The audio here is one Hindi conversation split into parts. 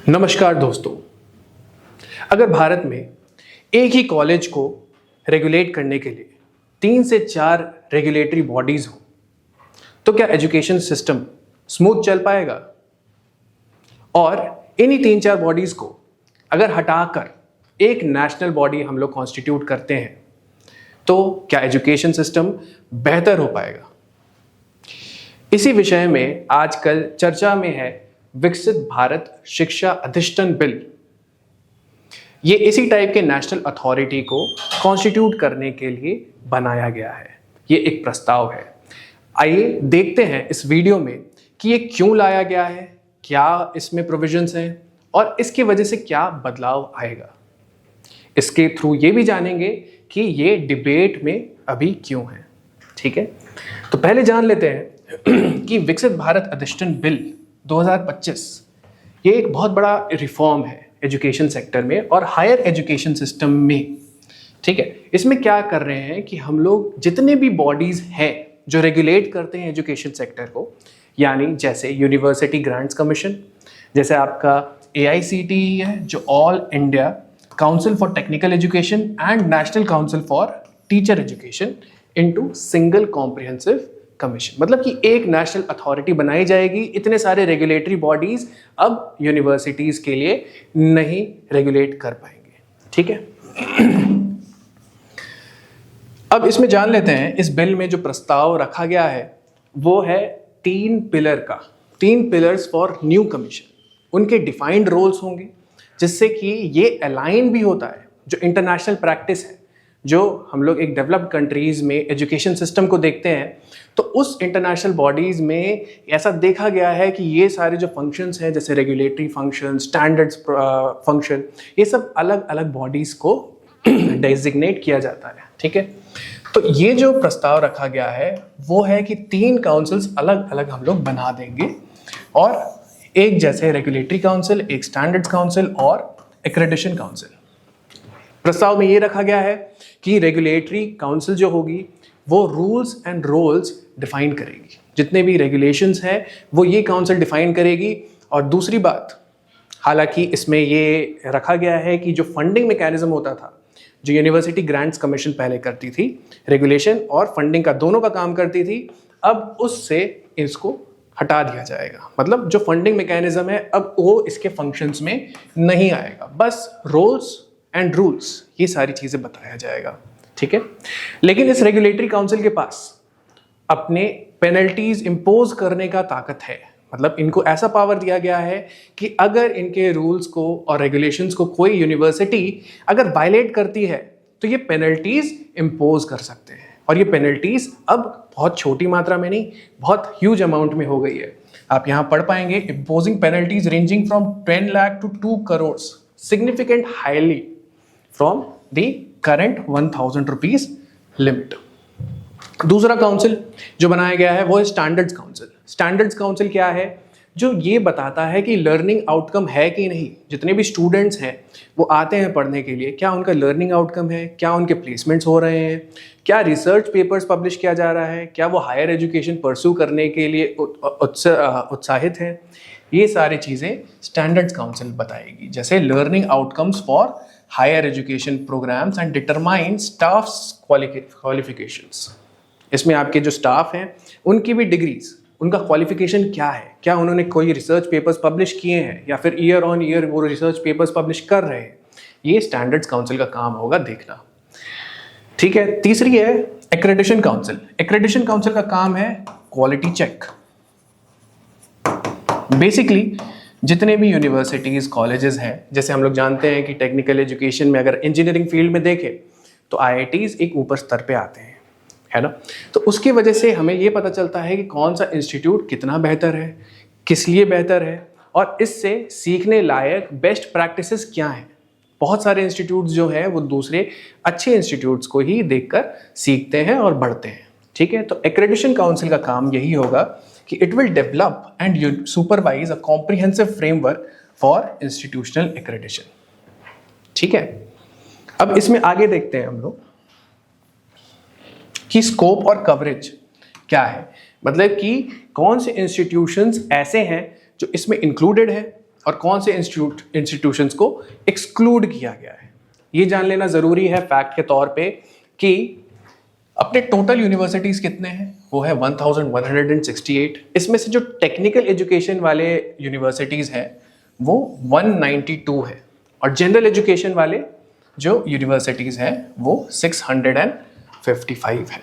नमस्कार दोस्तों। अगर भारत में एक ही कॉलेज को रेगुलेट करने के लिए 3 से 4 रेगुलेटरी बॉडीज हो तो क्या एजुकेशन सिस्टम स्मूथ चल पाएगा? और इन्हीं 3-4 बॉडीज को अगर हटाकर एक नेशनल बॉडी हम लोग कॉन्स्टिट्यूट करते हैं तो क्या एजुकेशन सिस्टम बेहतर हो पाएगा? इसी विषय में आजकल चर्चा में है विकसित भारत शिक्षा अधिष्ठान बिल। ये इसी टाइप के नेशनल अथॉरिटी को कॉन्स्टिट्यूट करने के लिए बनाया गया है। ये एक प्रस्ताव है। आइए देखते हैं इस वीडियो में कि ये क्यों लाया गया है, क्या इसमें प्रोविजंस हैं और इसकी वजह से क्या बदलाव आएगा। इसके थ्रू ये भी जानेंगे कि ये डिबेट में अभी क्यों है। ठीक है, तो पहले जान लेते हैं कि विकसित भारत अधिष्ठान बिल 2025 ये एक बहुत बड़ा रिफॉर्म है एजुकेशन सेक्टर में और हायर एजुकेशन सिस्टम में। ठीक है, इसमें क्या कर रहे हैं कि हम लोग जितने भी बॉडीज हैं जो रेगुलेट करते हैं एजुकेशन सेक्टर को, यानी जैसे यूनिवर्सिटी ग्रांट्स कमीशन, जैसे आपका AICTE है जो all India council for technical education and national council for teacher education into single comprehensive commission, मतलब कि एक नेशनल अथॉरिटी बनाई जाएगी। इतने सारे रेगुलेटरी बॉडीज अब यूनिवर्सिटीज के लिए नहीं रेगुलेट कर पाएंगे। ठीक है, अब इसमें जान लेते हैं इस बिल में जो प्रस्ताव रखा गया है वो है 3 पिलर्स फॉर न्यू कमीशन। उनके डिफाइंड रोल्स होंगे जिससे कि ये अलाइन भी होता है जो इंटरनेशनल प्रैक्टिस है, जो हम लोग एक डेवलप्ड कंट्रीज में एजुकेशन सिस्टम को देखते हैं तो उस इंटरनेशनल बॉडीज में ऐसा देखा गया है कि ये सारे जो फंक्शंस हैं जैसे रेगुलेटरी फंक्शन, स्टैंडर्ड्स फंक्शन, ये सब अलग अलग बॉडीज को डेजिग्नेट किया जाता है। ठीक है, तो ये जो प्रस्ताव रखा गया है वो है कि 3 काउंसिल्स अलग अलग हम लोग बना देंगे और एक जैसे रेगुलेटरी काउंसिल, एक स्टैंडर्ड्स काउंसिल और एक्रेडिशन काउंसिल। प्रस्ताव में ये रखा गया है कि रेगुलेटरी काउंसिल जो होगी वो रूल्स एंड रोल्स डिफाइन करेगी। जितने भी रेगुलेशंस हैं वो ये काउंसिल डिफाइन करेगी। और दूसरी बात, हालांकि इसमें ये रखा गया है कि जो फंडिंग मैकेनिज्म होता था, जो यूनिवर्सिटी ग्रांट्स कमीशन पहले करती थी, रेगुलेशन और फंडिंग का दोनों का काम करती थी, अब उससे इसको हटा दिया जाएगा। मतलब जो फंडिंग मैकेनिज्म है अब वो इसके फंक्शंस में नहीं आएगा, बस रोल्स एंड रूल्स ये सारी चीजें बताया जाएगा। ठीक है, लेकिन इस रेगुलेटरी काउंसिल के पास अपने पेनल्टीज इंपोज करने का ताकत है। मतलब इनको ऐसा पावर दिया गया है कि अगर इनके रूल्स को और रेगुलेशंस को कोई यूनिवर्सिटी अगर वायलेट करती है तो ये पेनल्टीज इंपोज कर सकते हैं। और ये पेनल्टीज अब बहुत छोटी मात्रा में नहीं, बहुत ह्यूज अमाउंट में हो गई है। आप यहाँ पढ़ पाएंगे, imposing penalties ranging from 10 lakh to 2 crores, significant highly from the current 1000 rupees limit. दूसरा काउंसिल जो बनाया गया है वो है स्टैंडर्ड्स काउंसिल। स्टैंडर्ड्स काउंसिल क्या है? जो ये बताता है कि लर्निंग आउटकम है कि नहीं। जितने भी स्टूडेंट्स हैं वो आते हैं पढ़ने के लिए, क्या उनका लर्निंग आउटकम है, क्या उनके प्लेसमेंट्स हो रहे हैं, क्या रिसर्च पेपर्स पब्लिश किया जा रहा है, क्या वो हायर एजुकेशन परस्यू करने के लिए उत्साहित हैं। ये सारी चीज़ें स्टैंडर्ड्स काउंसिल बताएगी, जैसे learning outcomes for higher education programmes and determine staffs qualifications. इसमें आपके जो स्टाफ हैं उनकी भी डिग्रीज, उनका क्वालिफिकेशन क्या है, क्या उन्होंने कोई रिसर्च पेपर्स पब्लिश किए हैं या फिर ईयर ऑन ईयर वो रिसर्च पेपर्स पब्लिश कर रहे हैं। ये स्टैंडर्ड्स काउंसिल का काम होगा देखना। ठीक है, तीसरी है एक्रेडिशन काउंसिल। एक्रेडिशन काउंसिल का काम है क्वालिटी चेक। बेसिकली जितने भी यूनिवर्सिटीज़, कॉलेजेस हैं, जैसे हम लोग जानते हैं कि टेक्निकल एजुकेशन में अगर इंजीनियरिंग फील्ड में देखें तो IITs एक ऊपर स्तर पे आते हैं, है ना। तो उसकी वजह से हमें ये पता चलता है कि कौन सा इंस्टीट्यूट कितना बेहतर है, किस लिए बेहतर है और इससे सीखने लायक बेस्ट प्रैक्टिसेस क्या हैं। बहुत सारे इंस्टीट्यूट्स जो हैं वो दूसरे अच्छे इंस्टीट्यूट्स को ही देखकर सीखते हैं और बढ़ते हैं। ठीक है, तो एक्रेडिशन काउंसिल का काम यही होगा कि it will develop and supervise a comprehensive framework for institutional accreditation. ठीक है, अब इसमें आगे देखते हैं हम लोग कि स्कोप और कवरेज क्या है। मतलब कि कौन से इंस्टीट्यूशंस ऐसे हैं जो इसमें इंक्लूडेड है और कौन से इंस्टीट्यूशंस को एक्सक्लूड किया गया है। ये जान लेना ज़रूरी है फैक्ट के तौर पे कि अपने टोटल यूनिवर्सिटीज़ कितने हैं, वो है 1168। इसमें से जो टेक्निकल एजुकेशन वाले यूनिवर्सिटीज़ हैं वो 192 है, और जनरल एजुकेशन वाले जो यूनिवर्सिटीज़ हैं वो 655 है।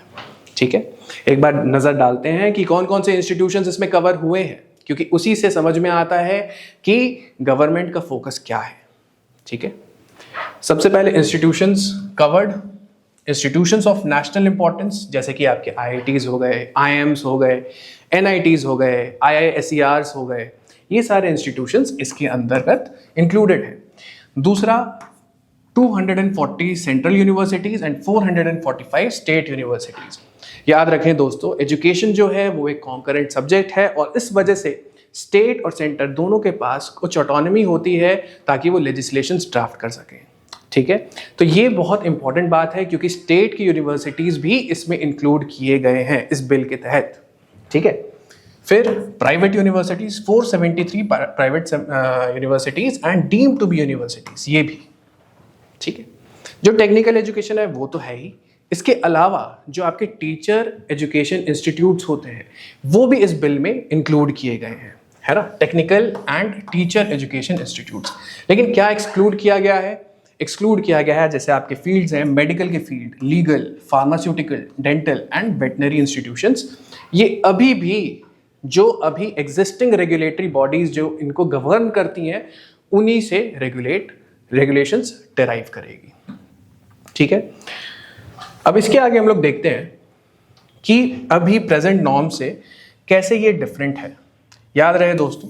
ठीक है, एक बार नज़र डालते हैं कि कौन कौन से इंस्टीट्यूशंस इसमें कवर हुए हैं, क्योंकि उसी से समझ में आता है कि गवर्नमेंट का फोकस क्या है। ठीक है, सबसे पहले institutions covered, institutions of national importance, जैसे कि आपके IITs हो गए, IIMs हो गए, NITs हो गए, IISERs हो गए, ये सारे इंस्टीट्यूशंस इसके अंतर्गत इंक्लूडेड हैं। दूसरा 240 central universities and 445 state universities. याद रखें दोस्तों, एजुकेशन जो है वो एक कॉन्करेंट सब्जेक्ट है, और इस वजह से स्टेट और सेंटर दोनों के पास कुछ ऑटोनॉमी होती है ताकि वो लेजिस्लेशंस ड्राफ्ट कर सकें। ठीक है, तो ये बहुत इंपॉर्टेंट बात है, क्योंकि स्टेट की यूनिवर्सिटीज़ भी इसमें इंक्लूड किए गए हैं इस बिल के तहत। ठीक है, फिर private universities 473 private universities and deemed to be universities, ये भी। ठीक है, जो टेक्निकल एजुकेशन है वो तो है ही, इसके अलावा जो आपके टीचर एजुकेशन इंस्टीट्यूट्स होते हैं वो भी इस बिल में इंक्लूड किए गए हैं, है ना, technical and teacher education institutes. लेकिन क्या एक्सक्लूड किया गया है? एक्सक्लूड किया गया है जैसे आपके फील्ड्स हैं, मेडिकल के field, legal, pharmaceutical, dental and veterinary institutions. ये अभी भी जो अभी एग्जिस्टिंग रेगुलेटरी बॉडीज जो इनको गवर्न करती हैं उन्हीं से रेगुलेशंस डेराइव करेगी। ठीक है, अब इसके आगे हम लोग देखते हैं कि अभी प्रेजेंट नॉर्म से कैसे ये डिफरेंट है। याद रहे दोस्तों,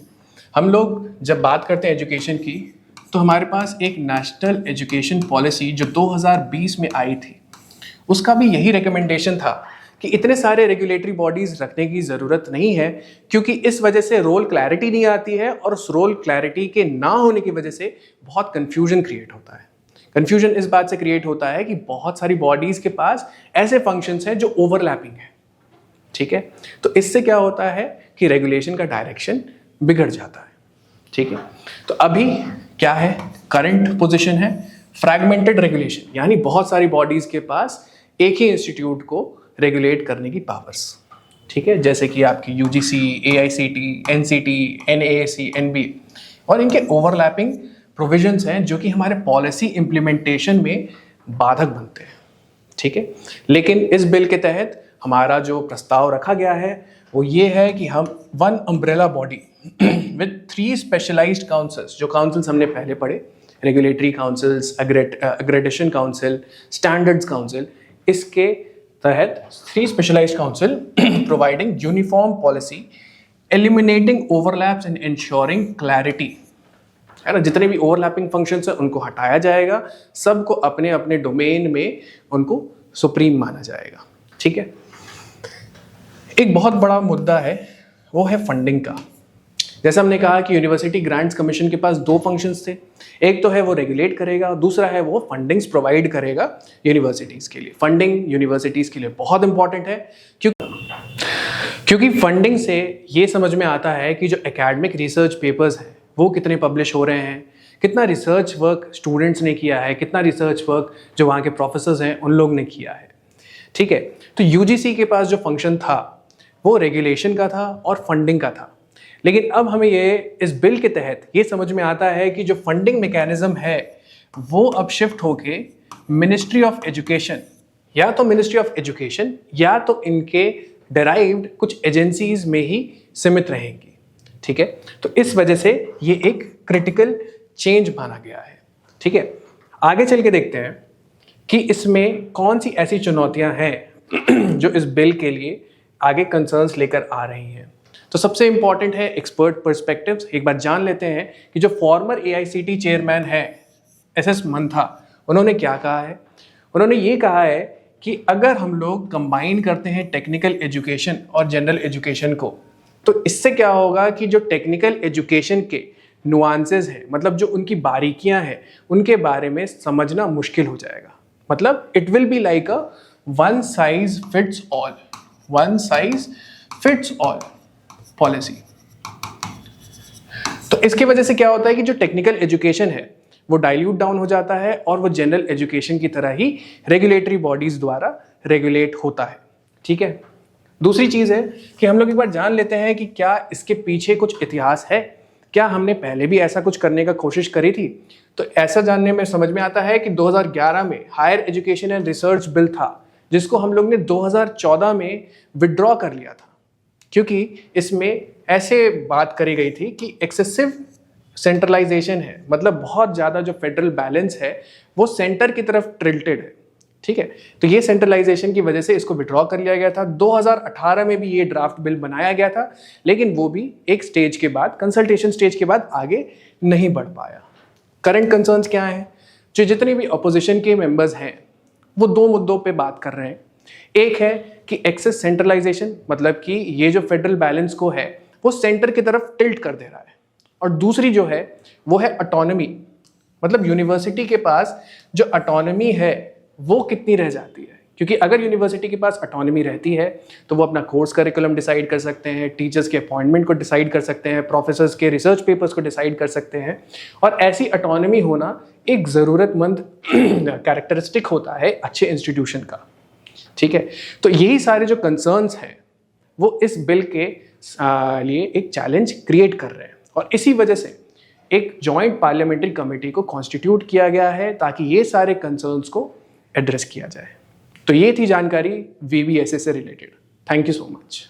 हम लोग जब बात करते हैं एजुकेशन की तो हमारे पास एक नेशनल एजुकेशन पॉलिसी जो 2020 में आई थी, उसका भी यही रिकमेंडेशन था कि इतने सारे रेगुलेटरी बॉडीज रखने की ज़रूरत नहीं है, क्योंकि इस वजह से रोल क्लैरिटी नहीं आती है, और उस रोल क्लैरिटी के ना होने की वजह से बहुत कन्फ्यूजन क्रिएट होता है। कन्फ्यूजन इस बात से क्रिएट होता है कि बहुत सारी बॉडीज के पास ऐसे फंक्शंस हैं जो ओवरलैपिंग है। ठीक है, तो इससे क्या होता है कि रेगुलेशन का डायरेक्शन बिगड़ जाता है। ठीक है, तो अभी क्या है, करंट पोजीशन है फ्रैगमेंटेड रेगुलेशन, यानी बहुत सारी बॉडीज के पास एक ही इंस्टीट्यूट को रेगुलेट करने की पावर्स। ठीक है, जैसे कि आपकी UGC, AICT, NCT, NAAC, NBA, और इनके ओवरलैपिंग प्रोविजंस हैं जो कि हमारे पॉलिसी इंप्लीमेंटेशन में बाधक बनते हैं। ठीक है, लेकिन इस बिल के तहत हमारा जो प्रस्ताव रखा गया है वो ये है कि हम one umbrella body with 3 specialised councils, जो काउंसिल्स हमने पहले पढ़े, regulatory councils, accreditation council, standards council, इसके तहत 3 specialised council providing uniform policy, eliminating overlaps and ensuring clarity, है ना, जितने भी ओवरलैपिंग फंक्शंस हैं उनको हटाया जाएगा, सबको अपने अपने डोमेन में उनको सुप्रीम माना जाएगा। ठीक है, एक बहुत बड़ा मुद्दा है वो है फंडिंग का। जैसे हमने कहा कि यूनिवर्सिटी ग्रांट्स कमीशन के पास 2 फंक्शंस थे, एक तो है वो रेगुलेट करेगा, दूसरा है वो फंडिंग्स प्रोवाइड करेगा यूनिवर्सिटीज़ के लिए। फंडिंग यूनिवर्सिटीज़ के लिए बहुत इंपॉर्टेंट है, क्योंकि फंडिंग से ये समझ में आता है कि जो एकेडमिक रिसर्च पेपर्स हैं वो कितने पब्लिश हो रहे हैं, कितना रिसर्च वर्क स्टूडेंट्स ने किया है, कितना रिसर्च वर्क जो वहाँ के प्रोफेसर्स हैं उन लोग ने किया है। ठीक है, तो UGC के पास जो फंक्शन था वो रेगुलेशन का था और फंडिंग का था, लेकिन अब हमें ये इस बिल के तहत ये समझ में आता है कि जो फंडिंग मैकेनिज्म है वो अब शिफ्ट होके मिनिस्ट्री ऑफ एजुकेशन, या तो मिनिस्ट्री ऑफ एजुकेशन या तो इनके डेराइव्ड कुछ एजेंसीज में ही सीमित रहेंगी। ठीक है, तो इस वजह से ये एक क्रिटिकल चेंज माना गया है। ठीक है, आगे चल के देखते हैं कि इसमें कौन सी ऐसी चुनौतियां हैं जो इस बिल के लिए आगे कंसर्न्स लेकर आ रही हैं। तो सबसे इंपॉर्टेंट है एक्सपर्ट पर्सपेक्टिव्स। एक बार जान लेते हैं कि जो फॉर्मर AICT चेयरमैन है SS मंथा, उन्होंने क्या कहा है। उन्होंने ये कहा है कि अगर हम लोग कंबाइन करते हैं टेक्निकल एजुकेशन और जनरल एजुकेशन को, तो इससे क्या होगा कि जो टेक्निकल एजुकेशन के नुआंसेस हैं, मतलब जो उनकी बारीकियां हैं, उनके बारे में समझना मुश्किल हो जाएगा। मतलब it will be like a one size fits all policy. तो इसकी वजह से क्या होता है कि जो टेक्निकल एजुकेशन है वो डाइल्यूट डाउन हो जाता है और वो जनरल एजुकेशन की तरह ही रेगुलेटरी बॉडीज द्वारा रेगुलेट होता है। ठीक है, दूसरी चीज है कि हम लोग एक बार जान लेते हैं कि क्या इसके पीछे कुछ इतिहास है, क्या हमने पहले भी ऐसा कुछ करने का कोशिश करी थी। तो ऐसा जानने में समझ में आता है कि 2011 में higher education and research bill था, जिसको हम लोग ने 2014 में विड्रॉ कर लिया था, क्योंकि इसमें ऐसे बात करी गई थी कि एक्सेसिव सेंट्रलाइजेशन है, मतलब बहुत ज़्यादा जो फेडरल बैलेंस है वो सेंटर की तरफ टिल्टेड है। ठीक है, तो ये सेंट्रलाइजेशन की वजह से इसको विड्रॉ कर लिया गया था। 2018 में भी ये ड्राफ्ट बिल बनाया गया था, लेकिन वो भी एक स्टेज के बाद, कंसल्टेशन स्टेज के बाद आगे नहीं बढ़ पाया। करंट कंसर्न्स क्या हैं? जो जितने भी अपोजिशन के मेंबर्स हैं वो दो मुद्दों पे बात कर रहे हैं। एक है कि एक्सेस सेंट्रलाइजेशन, मतलब कि ये जो फेडरल बैलेंस को है वो सेंटर की तरफ टिल्ट कर दे रहा है, और दूसरी जो है वो है ऑटोनॉमी, मतलब यूनिवर्सिटी के पास जो ऑटोनॉमी है वो कितनी रह जाती है। क्योंकि अगर यूनिवर्सिटी के पास ऑटोनॉमी रहती है तो वो अपना कोर्स करिकुलम डिसाइड कर सकते हैं, टीचर्स के अपॉइंटमेंट को डिसाइड कर सकते हैं, प्रोफेसर्स के रिसर्च पेपर्स को डिसाइड कर सकते हैं, और ऐसी ऑटोनॉमी होना एक ज़रूरतमंद कैरेक्टरिस्टिक होता है अच्छे इंस्टीट्यूशन का। ठीक है, तो यही सारे जो कंसर्न्स हैं वो इस बिल के लिए एक चैलेंज क्रिएट कर रहे हैं, और इसी वजह से एक जॉइंट पार्लियामेंट्री कमेटी को कॉन्स्टिट्यूट किया गया है ताकि ये सारे कंसर्न्स को एड्रेस किया जाए। तो ये थी जानकारी VBSA से related. Thank you so much.